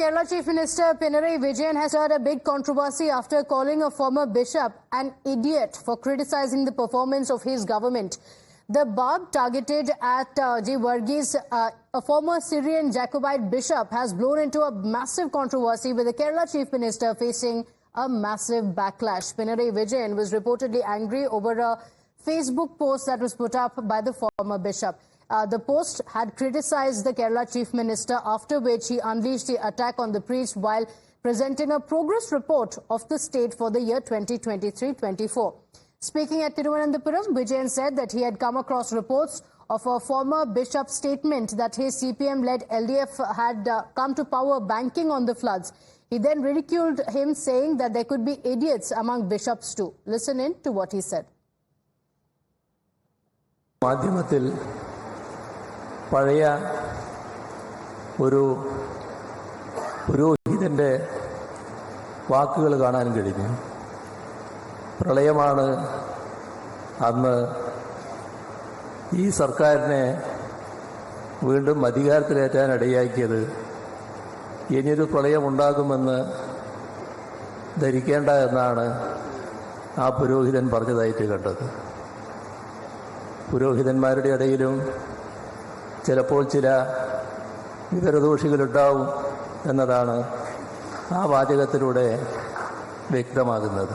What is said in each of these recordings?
Kerala Chief Minister Pinarayi Vijayan has stirred a big controversy after calling a former bishop an idiot for criticizing the performance of his government. The barb targeted at G. Varghese, a former Syrian Jacobite bishop, has blown into a massive controversy with the Kerala Chief Minister facing a massive backlash. Pinarayi Vijayan was reportedly angry over a Facebook post that was put up by the former bishop. The post had criticized the Kerala Chief Minister, after which he unleashed the attack on the priest while presenting a progress report of the state for the year 2023-24. Speaking at Thiruvananthapuram, Vijayan said that he had come across reports of a former bishop's statement that his CPM-led LDF had come to power banking on the floods. He then ridiculed him, saying that there could be idiots among bishops too. Listen in to what he said. പഴയ ഒരു പുരോഹിതന്റെ വാക്കുകൾ കാണാൻ കഴിഞ്ഞു. പ്രളയമാണ് അന്ന് ഈ സർക്കാരിനെ വീണ്ടും അധികാരത്തിലേറ്റാൻ ഇടയാക്കിയത്. ഇനിയൊരു പ്രളയമുണ്ടാകുമെന്ന് ധരിക്കേണ്ട എന്നാണ് ആ പുരോഹിതൻ പറഞ്ഞതായിട്ട് കണ്ടത്. പുരോഹിതന്മാരുടെ ഇടയിലും ചിലപ്പോൾ ചില വിവരദോഷികളുണ്ടാവും എന്നതാണ് ആ വാചകത്തിലൂടെ വ്യക്തമാകുന്നത്.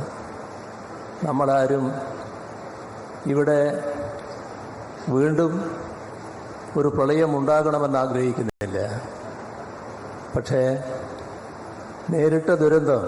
നമ്മളാരും ഇവിടെ വീണ്ടും ഒരു പ്രളയം ഉണ്ടാകണമെന്ന് ആഗ്രഹിക്കുന്നില്ല. പക്ഷേ നേരിട്ട ദുരന്തം